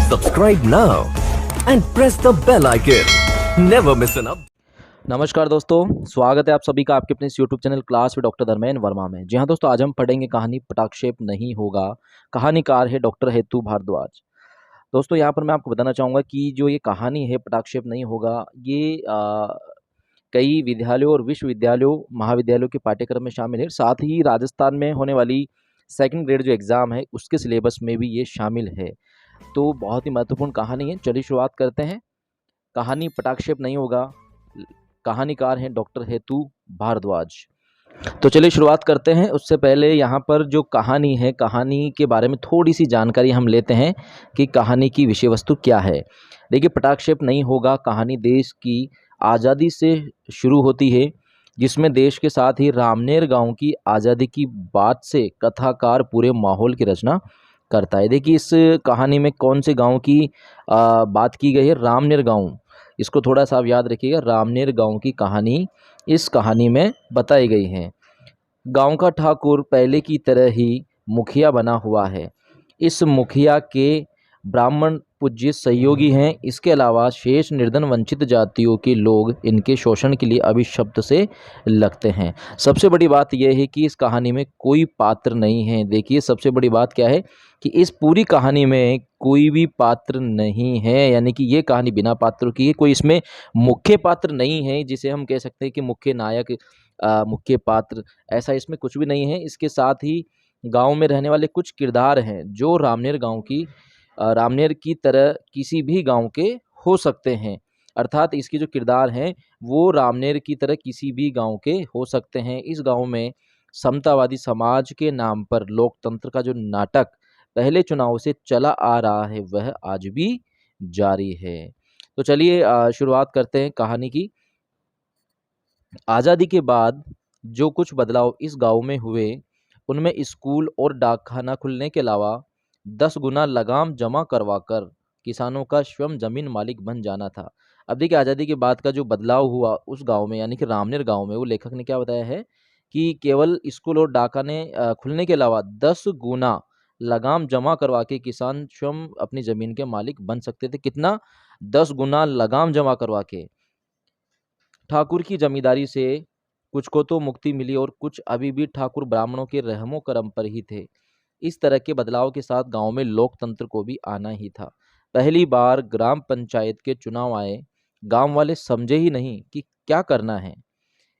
Subscribe now and press the bell icon. Never miss an update. नमस्कार दोस्तों, स्वागत है आप सभी का आपके अपने इस YouTube channel class with doctor Dharmendra Verma में। जी हाँ दोस्तों, आज हम पढ़ेंगे कहानी पटाक्षेप नहीं होगा। कहानीकार है डॉक्टर हेतु भारद्वाज। दोस्तों यहाँ पर मैं आपको बताना चाहूँगा कि जो ये कहानी है पटाक्षेप नहीं होगा, ये कई विद्यालयों और विश्वविद्यालयों महाविद्यालयों के पाठ्यक्रम में शामिल है। साथ ही राजस्थान में होने वाली सेकंड ग्रेड जो एग्ज़ाम है उसके सिलेबस में भी ये शामिल है। तो बहुत ही महत्वपूर्ण कहानी है। चलिए शुरुआत करते हैं। कहानी पटाक्षेप नहीं होगा, कहानीकार हैं डॉक्टर हेतु भारद्वाज। तो चलिए शुरुआत करते हैं। उससे पहले यहाँ पर जो कहानी है, कहानी के बारे में थोड़ी सी जानकारी हम लेते हैं कि कहानी की विषय वस्तु क्या है। देखिए, पटाक्षेप नहीं होगा कहानी देश की आज़ादी से शुरू होती है, जिसमें देश के साथ ही रामनेर गांव की आज़ादी की बात से कथाकार पूरे माहौल की रचना करता है। देखिए, इस कहानी में कौन से गांव की बात की गई है? रामनेर गांव। इसको थोड़ा सा आप याद रखिएगा, रामनेर गांव की कहानी इस कहानी में बताई गई है। गांव का ठाकुर पहले की तरह ही मुखिया बना हुआ है। इस मुखिया के ब्राह्मण पूज्य सहयोगी हैं। इसके अलावा शेष निर्धन वंचित जातियों के लोग इनके शोषण के लिए अभिशप्त से लगते हैं। सबसे बड़ी बात यह है कि इस कहानी में कोई पात्र नहीं है। देखिए, सबसे बड़ी बात क्या है कि इस पूरी कहानी में कोई भी पात्र नहीं है, यानी कि ये कहानी बिना पात्रों की है। कोई इसमें मुख्य पात्र नहीं है जिसे हम कह सकते हैं कि मुख्य नायक, मुख्य पात्र, ऐसा इसमें कुछ भी नहीं है। इसके साथ ही गांव में रहने वाले कुछ किरदार हैं जो रामनेर की तरह किसी भी गांव के हो सकते हैं। अर्थात इसके जो किरदार हैं वो रामनेर की तरह किसी भी गांव के हो सकते हैं। इस गांव में समतावादी समाज के नाम पर लोकतंत्र का जो नाटक पहले चुनाव से चला आ रहा है वह आज भी जारी है। तो चलिए शुरुआत करते हैं कहानी की। आज़ादी के बाद जो कुछ बदलाव इस गांव में हुए, उनमें स्कूल और डाकखाना खुलने के अलावा 10 गुना लगाम जमा करवाकर किसानों का स्वयं जमीन मालिक बन जाना था। अब देखिए, आज़ादी के बाद का जो बदलाव हुआ उस गांव में, यानी कि रामनेर गांव में, वो लेखक ने क्या बताया है कि केवल स्कूल और डाकखाने खुलने के अलावा 10 गुना लगाम जमा करवा के किसान स्वयं अपनी ज़मीन के मालिक बन सकते थे। कितना? 10 गुना लगाम जमा करवा के। ठाकुर की जमींदारी से कुछ को तो मुक्ति मिली और कुछ अभी भी ठाकुर ब्राह्मणों के रहमो करम पर ही थे। इस तरह के बदलाव के साथ गांव में लोकतंत्र को भी आना ही था। पहली बार ग्राम पंचायत के चुनाव आए। गांव वाले समझे ही नहीं कि क्या करना है।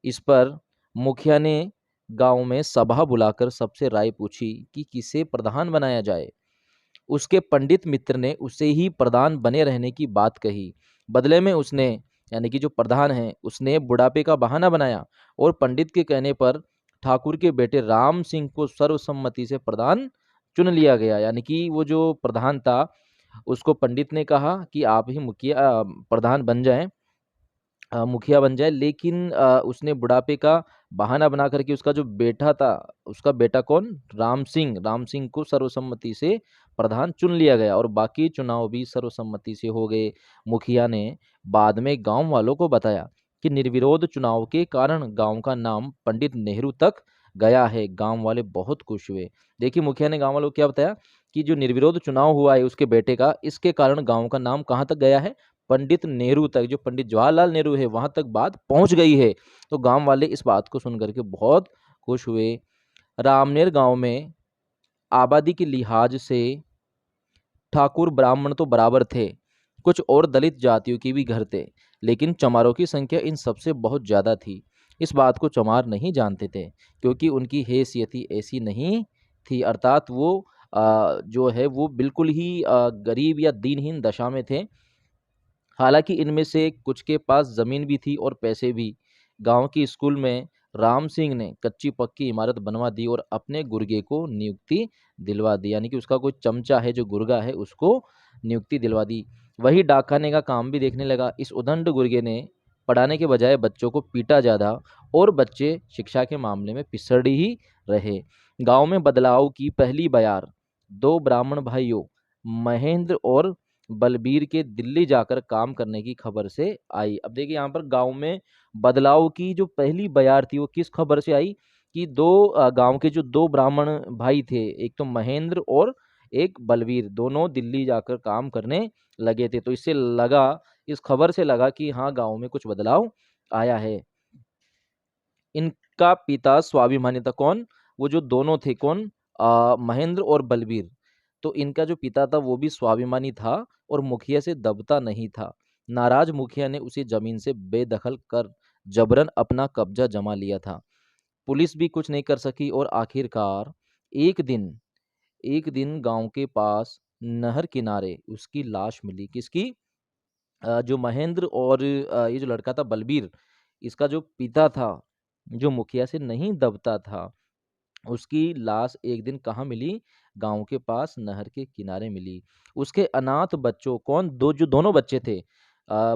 इस पर मुखिया ने गांव में सभा बुलाकर सबसे राय पूछी कि किसे प्रधान बनाया जाए। उसके पंडित मित्र ने उसे ही प्रधान बने रहने की बात कही। बदले में उसने, यानी कि जो प्रधान है, उसने बुढ़ापे का बहाना बनाया और पंडित के कहने पर ठाकुर के बेटे राम सिंह को सर्वसम्मति से प्रधान चुन लिया गया। यानी कि वो जो प्रधान था उसको पंडित ने कहा कि आप ही प्रधान बन जाएं, मुखिया बन जाए, लेकिन उसने बुढ़ापे का बहाना बना करके उसका जो बेटा था, उसका बेटा कौन? राम सिंह को सर्वसम्मति से प्रधान चुन लिया गया और बाकी चुनाव भी सर्वसम्मति से हो गए। मुखिया ने बाद में गांव वालों को बताया कि निर्विरोध चुनाव के कारण गांव का नाम पंडित नेहरू तक गया है। गांव वाले बहुत खुश हुए। देखिए, मुखिया ने गांव वालों को क्या बताया कि जो निर्विरोध चुनाव हुआ है उसके बेटे का, इसके कारण गांव का नाम कहाँ तक गया है? पंडित नेहरू तक, जो पंडित जवाहरलाल नेहरू है वहां तक बात पहुंच गई है। तो गांव वाले इस बात को सुन करके बहुत खुश हुए। रामनेर गांव में आबादी के लिहाज से ठाकुर ब्राह्मण तो बराबर थे, कुछ और दलित जातियों के भी घर थे, लेकिन चमारों की संख्या इन सबसे बहुत ज़्यादा थी। इस बात को चमार नहीं जानते थे क्योंकि उनकी हैसियत ही ऐसी नहीं थी। अर्थात वो जो है वो बिल्कुल ही गरीब या दीनहीन दशा में थे। हालांकि इनमें से कुछ के पास ज़मीन भी थी और पैसे भी। गांव की स्कूल में राम सिंह ने कच्ची पक्की इमारत बनवा दी और अपने गुर्गे को नियुक्ति दिलवा दी, यानी कि उसका कोई चमचा है जो गुर्गा है उसको नियुक्ति दिलवा दी। वही डाकखाने का काम भी देखने लगा। इस उदंड गुर्गे ने पढ़ाने के बजाय बच्चों को पीटा ज़्यादा और बच्चे शिक्षा के मामले में पिछड़ ही रहे। गांव में बदलाव की पहली बयार 2 ब्राह्मण भाइयों महेंद्र और बलबीर के दिल्ली जाकर काम करने की खबर से आई। अब देखिए, यहाँ पर गांव में बदलाव की जो पहली बयार थी वो किस खबर से आई कि गांव के जो 2 ब्राह्मण भाई थे, एक तो महेंद्र और एक बलवीर, दोनों दिल्ली जाकर काम करने लगे थे। तो इससे लगा, इस खबर से लगा कि हाँ, गांव में कुछ बदलाव आया है। इनका पिता स्वाभिमानी था। कौन? वो जो दोनों थे, कौन? महेंद्र और बलबीर। तो इनका जो पिता था वो भी स्वाभिमानी था और मुखिया से दबता नहीं था। नाराज मुखिया ने उसे जमीन से बेदखल कर जबरन अपना कब्जा जमा लिया था। पुलिस भी कुछ नहीं कर सकी और आखिरकार एक दिन गांव के पास नहर किनारे उसकी लाश मिली। किसकी? जो महेंद्र और ये जो लड़का था बलबीर, इसका जो पिता था, जो मुखिया से नहीं दबता था, उसकी लाश एक दिन कहाँ मिली? गांव के पास नहर के किनारे मिली। उसके अनाथ बच्चों, कौन? जो दोनों बच्चे थे,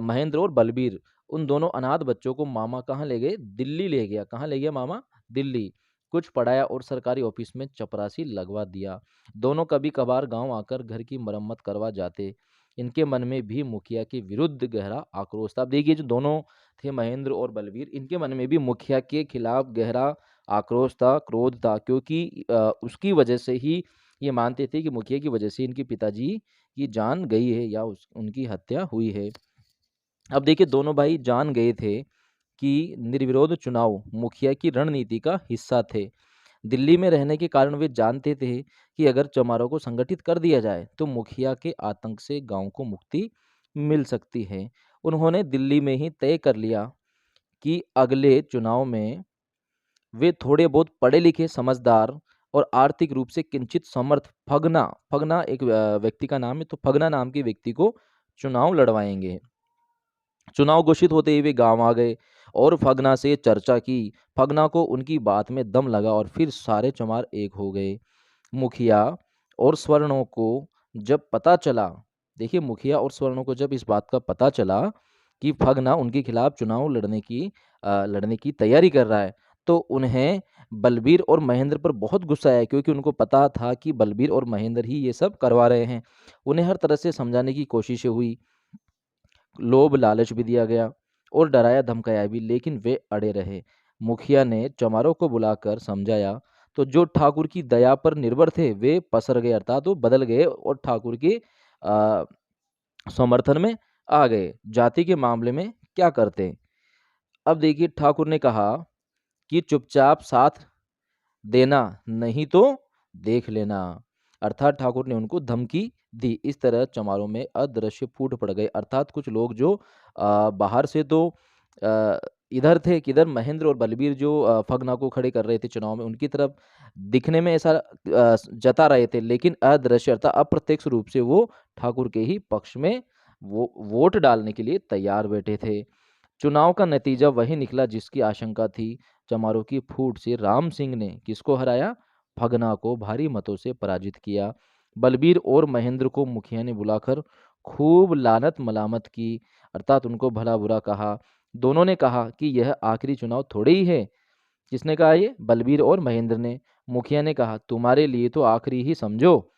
महेंद्र और बलबीर, उन दोनों अनाथ बच्चों को मामा कहाँ ले गए? दिल्ली ले गया। कहाँ ले गया मामा? दिल्ली। कुछ पढ़ाया और सरकारी ऑफिस में चपरासी लगवा दिया। दोनों कभी कभार गांव आकर घर की मरम्मत करवा जाते। इनके मन में भी मुखिया के विरुद्ध गहरा आक्रोश था। अब देखिए, जो दोनों थे महेंद्र और बलबीर, इनके मन में भी मुखिया के खिलाफ गहरा आक्रोश था, क्रोध था, क्योंकि उसकी वजह से ही ये मानते थे कि मुखिया की वजह से इनके पिताजी की जान गई है या उनकी हत्या हुई है। अब देखिए, दोनों भाई जान गए थे कि निर्विरोध चुनाव मुखिया की रणनीति का हिस्सा थे। दिल्ली में रहने के कारण वे जानते थे कि अगर चमारों को संगठित कर दिया जाए तो मुखिया के आतंक से गांव को मुक्ति मिल सकती है। उन्होंने दिल्ली में ही तय कर लिया कि अगले चुनाव में वे थोड़े बहुत पढ़े लिखे, समझदार और आर्थिक रूप से किंचित समर्थ फगना, फगना एक व्यक्ति का नाम है, तो फगना नाम के व्यक्ति को चुनाव लड़वाएंगे। चुनाव घोषित होते ही वे गांव आ गए और फगना से चर्चा की। फगना को उनकी बात में दम लगा और फिर सारे चमार एक हो गए। मुखिया और स्वर्णों को जब पता चला, देखिए, मुखिया और स्वर्णों को जब इस बात का पता चला कि फगना उनके खिलाफ चुनाव लड़ने की तैयारी कर रहा है, तो उन्हें बलबीर और महेंद्र पर बहुत गुस्सा आया, क्योंकि उनको पता था कि बलबीर और महेंद्र ही ये सब करवा रहे हैं। उन्हें हर तरह से समझाने की कोशिशें हुई, लोभ लालच भी दिया गया और डराया धमकाया भी, लेकिन वे अड़े रहे। मुखिया ने चमारों को बुलाकर समझाया तो जो ठाकुर की दया पर निर्भर थे वे पसर गए, अर्थात वो बदल गए और ठाकुर के आ, समर्थन में आ गए। जाति के मामले में क्या करते? अब देखिए, ठाकुर ने कहा कि चुपचाप साथ देना, नहीं तो देख लेना। अर्थात ठाकुर ने उनको धमकी दी। इस तरह चमारों में अदृश्य फूट पड़ गए। अर्थात कुछ लोग जो बाहर से तो अ, इधर थे, किधर महेंद्र और बलबीर जो फगना को खड़े कर रहे थे चुनाव में, उनकी तरफ दिखने में ऐसा जता रहे थे, लेकिन अदृश्य अर्थात अप्रत्यक्ष रूप से वो ठाकुर के ही पक्ष में वो वोट डालने के लिए तैयार बैठे थे। चुनाव का नतीजा वही निकला जिसकी आशंका थी। चमारों की फूट से राम सिंह ने किसको हराया? फगना को भारी मतों से पराजित किया। बलबीर और महेंद्र को मुखिया ने बुलाकर खूब लानत मलामत की, अर्थात उनको भला बुरा कहा। दोनों ने कहा कि यह आखिरी चुनाव थोड़े ही है। किसने कहा? ये बलबीर और महेंद्र ने। मुखिया ने कहा तुम्हारे लिए तो आखिरी ही समझो।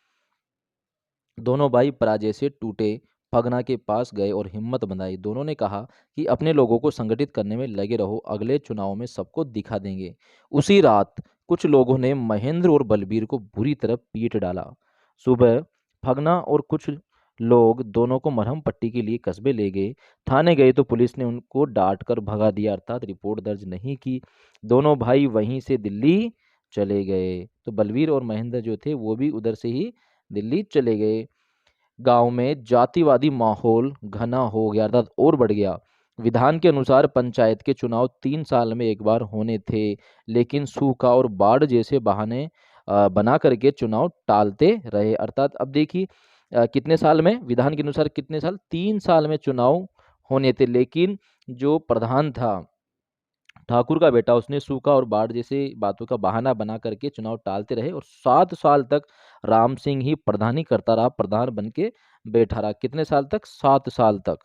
दोनों भाई पराजय से टूटे फगना के पास गए और हिम्मत बंधाई। दोनों ने कहा कि अपने लोगों को संगठित करने में लगे रहो, अगले चुनाव में सबको दिखा देंगे। उसी रात कुछ लोगों ने महेंद्र और बलबीर को बुरी तरह पीट डाला। सुबह फगना और कुछ लोग दोनों को मरहम पट्टी के लिए कस्बे ले गए। थाने गए तो पुलिस ने उनको डांट कर भगा दिया, अर्थात रिपोर्ट दर्ज नहीं की। दोनों भाई वहीं से दिल्ली चले गए। तो बलबीर और महेंद्र जो थे वो भी उधर से ही दिल्ली चले गए। गांव में जातिवादी माहौल घना हो गया, अर्थात और बढ़ गया। विधान के अनुसार पंचायत के चुनाव 3 साल में एक बार होने थे, लेकिन सूखा और बाढ़ जैसे बहाने बना करके चुनाव टालते रहे। अर्थात अब देखिए, कितने साल में, विधान के अनुसार कितने साल, 3 साल में चुनाव होने थे, लेकिन जो प्रधान था ठाकुर का बेटा, उसने सूखा और बाढ़ जैसे बातों का बहाना बना करके चुनाव टालते रहे और 7 साल तक राम सिंह ही प्रधानी करता रहा, प्रधान बन के बैठा रहा। कितने साल तक? 7 साल तक।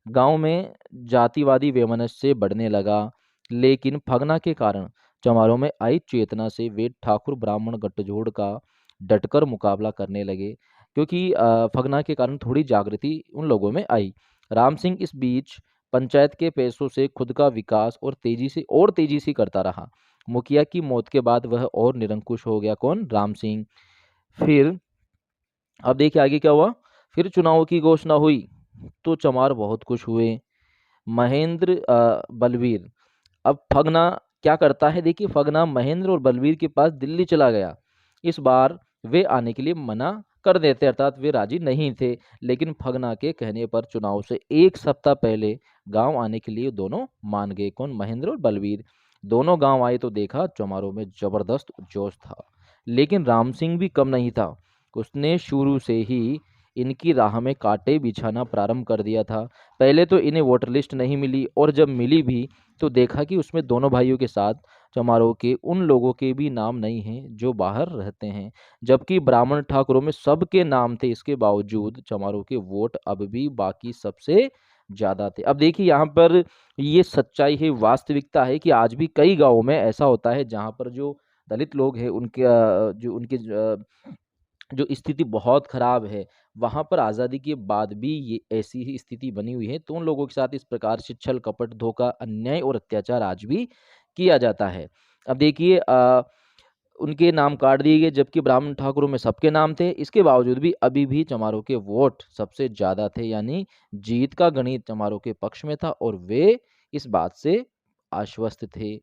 गांव में जातिवादी वैमनस्य बढ़ने लगा, लेकिन फगना के कारण चमारों में आई चेतना से वे ठाकुर ब्राह्मण गठजोड़ का डटकर मुकाबला करने लगे, क्योंकि फगना के कारण थोड़ी जागृति उन लोगों में आई। राम सिंह इस बीच पंचायत के पैसों से खुद का विकास और तेजी से करता रहा। मुखिया की मौत के बाद वह और निरंकुश हो गया। कौन? राम सिंह। फिर अब देखिए आगे क्या हुआ। फिर चुनाव की घोषणा हुई तो चमार बहुत खुश हुए। महेंद्र बलवीर, अब फगना क्या करता है, देखिए फगना महेंद्र और बलवीर के पास दिल्ली चला गया। इस बार वे आने के लिए मना कर देते, अर्थात वे राजी नहीं थे, लेकिन फगना के कहने पर चुनाव से एक सप्ताह पहले गांव आने के लिए दोनों मान गए। कौन? महेंद्र और बलवीर। दोनों गांव आए तो देखा चमारों में जबरदस्त जोश था, लेकिन राम सिंह भी कम नहीं था। उसने शुरू से ही इनकी राह में कांटे बिछाना प्रारंभ कर दिया था। पहले तो इन्हें वोटर लिस्ट नहीं मिली, और जब मिली भी तो देखा कि उसमें दोनों भाइयों के साथ चमारों के उन लोगों के भी नाम नहीं हैं जो बाहर रहते हैं, जबकि ब्राह्मण ठाकुरों में सबके नाम थे। इसके बावजूद चमारों के वोट अब भी बाकी सबसे ज्यादा थे। अब देखिए यहाँ पर ये सच्चाई है, वास्तविकता है कि आज भी कई गांवों में ऐसा होता है जहाँ पर जो दलित लोग हैं उनके जो स्थिति बहुत खराब है, वहां पर आज़ादी के बाद भी ये ऐसी ही स्थिति बनी हुई है। तो उन लोगों के साथ इस प्रकार से छल कपट धोखा अन्याय और अत्याचार आज भी किया जाता है। अब देखिए उनके नाम काट दिए गए, जबकि ब्राह्मण ठाकुरों में सबके नाम थे। इसके बावजूद भी अभी भी चमारों के वोट सबसे ज्यादा थे, यानी जीत का गणित चमारों के पक्ष में था और वे इस बात से आश्वस्त थे।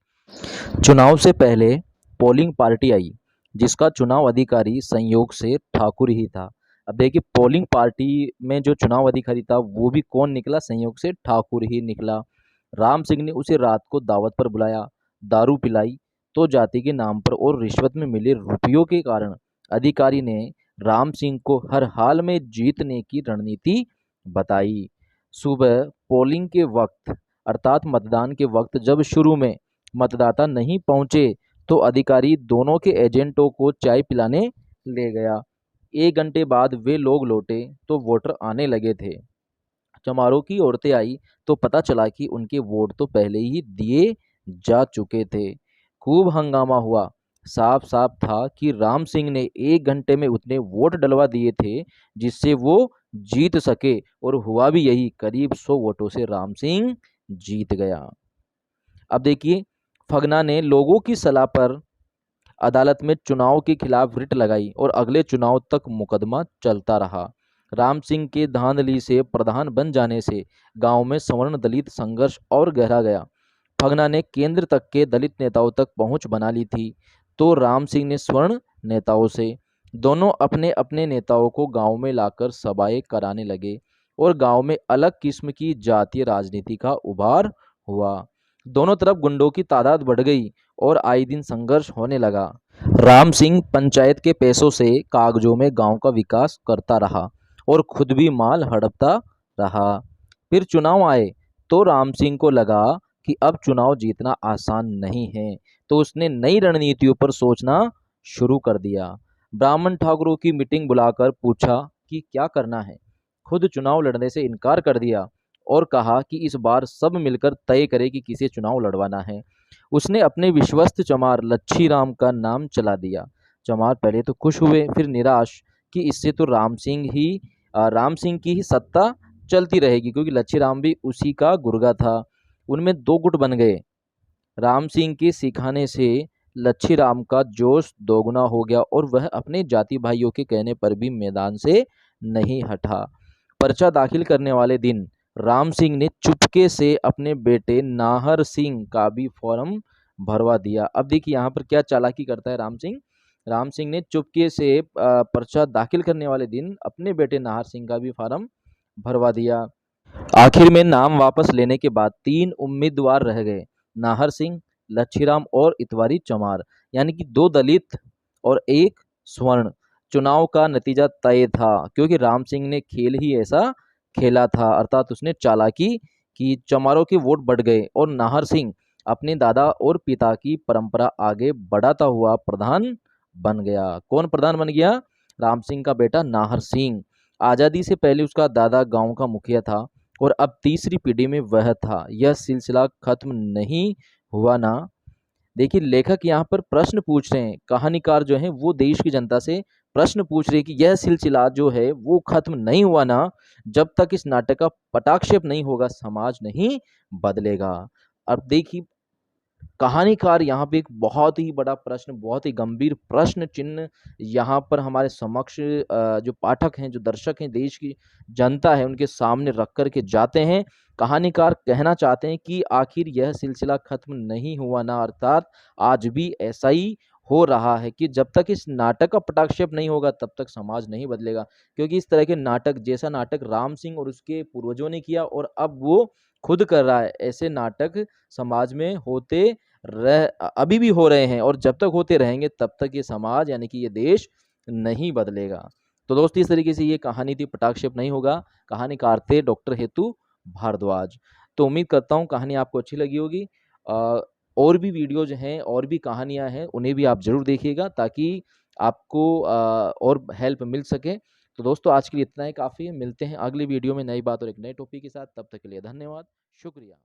चुनाव से पहले पोलिंग पार्टी आई, जिसका चुनाव अधिकारी संयोग से ठाकुर ही था। अब देखिए पोलिंग पार्टी में जो चुनाव अधिकारी था वो भी कौन निकला? संयोग से ठाकुर ही निकला। राम सिंह ने उसे रात को दावत पर बुलाया, दारू पिलाई, तो जाति के नाम पर और रिश्वत में मिले रुपयों के कारण अधिकारी ने राम सिंह को हर हाल में जीतने की रणनीति बताई। सुबह पोलिंग के वक्त, अर्थात मतदान के वक्त, जब शुरू में मतदाता नहीं पहुंचे तो अधिकारी दोनों के एजेंटों को चाय पिलाने ले गया। 1 घंटे बाद वे लोग लौटे तो वोटर आने लगे थे। चमारों की औरतें आई तो पता चला कि उनके वोट तो पहले ही दिए जा चुके थे। खूब हंगामा हुआ। साफ साफ था कि राम सिंह ने 1 घंटे में उतने वोट डलवा दिए थे जिससे वो जीत सके, और हुआ भी यही। करीब 100 वोटों से राम सिंह जीत गया। अब देखिए फगना ने लोगों की सलाह पर अदालत में चुनाव के खिलाफ रिट लगाई और अगले चुनाव तक मुकदमा चलता रहा। राम सिंह के धांधली से प्रधान बन जाने से गांव में सवर्ण दलित संघर्ष और गहरा गया। फगना ने केंद्र तक के दलित नेताओं तक पहुंच बना ली थी, तो राम सिंह ने स्वर्ण नेताओं से। दोनों अपने अपने नेताओं को गांव में लाकर सभाएं कराने लगे और गांव में अलग किस्म की जातीय राजनीति का उभार हुआ। दोनों तरफ गुंडों की तादाद बढ़ गई और आए दिन संघर्ष होने लगा। राम सिंह पंचायत के पैसों से कागजों में गांव का विकास करता रहा और खुद भी माल हड़पता रहा। फिर चुनाव आए तो राम सिंह को लगा कि अब चुनाव जीतना आसान नहीं है, तो उसने नई रणनीतियों पर सोचना शुरू कर दिया। ब्राह्मण ठाकुरों की मीटिंग बुलाकर पूछा कि क्या करना है। खुद चुनाव लड़ने से इनकार कर दिया और कहा कि इस बार सब मिलकर तय करें कि किसे चुनाव लड़वाना है। उसने अपने विश्वस्त चमार लच्छी राम का नाम चला दिया। चमार पहले तो खुश हुए, फिर निराश कि इससे तो राम सिंह की ही सत्ता चलती रहेगी, क्योंकि लच्छी राम भी उसी का गुर्गा था। उनमें दो गुट बन गए। राम सिंह के सिखाने से लच्छी राम का जोश दोगुना हो गया और वह अपने जाति भाइयों के कहने पर भी मैदान से नहीं हटा। पर्चा दाखिल करने वाले दिन राम सिंह ने चुपके से अपने बेटे नाहर सिंह का भी फॉर्म भरवा दिया। अब देखिए यहाँ पर क्या चालाकी करता है राम सिंह। राम सिंह ने चुपके से पर्चा दाखिल करने वाले दिन अपने बेटे नाहर सिंह का भी फॉर्म भरवा दिया। आखिर में नाम वापस लेने के बाद 3 उम्मीदवार रह गए, नाहर सिंह, लच्छीराम और इतवारी चमार, यानी कि 2 दलित और 1 स्वर्ण। चुनाव का नतीजा तय था, क्योंकि राम सिंह ने खेल ही ऐसा खेला था, अर्थात उसने चालाकी की। चमारों के वोट बढ़ गए और नाहर सिंह अपने दादा और पिता की परंपरा आगे बढ़ाता हुआ प्रधान बन गया। कौन प्रधान बन गया? राम सिंह का बेटा नाहर सिंह। आज़ादी से पहले उसका दादा गांव का मुखिया था और अब तीसरी पीढ़ी में वह था। यह सिलसिला खत्म नहीं हुआ ना। देखिए लेखक यहाँ पर प्रश्न पूछ रहे हैं, कहानीकार जो है वो देश की जनता से प्रश्न पूछ रहे हैं कि यह सिलसिला जो है वो खत्म नहीं हुआ ना। जब तक इस नाटक का पटाक्षेप नहीं होगा समाज नहीं बदलेगा। अब देखिए कहानीकार यहाँ पे एक बहुत ही बड़ा प्रश्न, बहुत ही गंभीर प्रश्न चिन्ह यहाँ पर हमारे समक्ष जो पाठक हैं, जो दर्शक हैं, देश की जनता है, उनके सामने रख कर के जाते हैं। कहानीकार कहना चाहते हैं कि आखिर यह सिलसिला खत्म नहीं हुआ ना, अर्थात आज भी ऐसा ही हो रहा है कि जब तक इस नाटक का पटाक्षेप नहीं होगा तब तक समाज नहीं बदलेगा। क्योंकि इस तरह के नाटक, जैसा नाटक राम सिंह और उसके पूर्वजों ने किया और अब वो खुद कर रहा है, ऐसे नाटक समाज में होते अभी भी हो रहे हैं और जब तक होते रहेंगे तब तक ये समाज यानी कि ये देश नहीं बदलेगा। तो दोस्तों, इस तरीके से ये कहानी थी, पटाक्षेप नहीं होगा। कहानीकार थे डॉक्टर हेतु भारद्वाज। तो उम्मीद करता हूँ कहानी आपको अच्छी लगी होगी। और भी वीडियोज हैं और भी कहानियाँ हैं, उन्हें भी आप ज़रूर देखिएगा ताकि आपको और हेल्प मिल सके। तो दोस्तों, आज के लिए इतना ही काफ़ी है। मिलते हैं अगली वीडियो में नई बात और एक नए टॉपिक के साथ। तब तक के लिए धन्यवाद, शुक्रिया।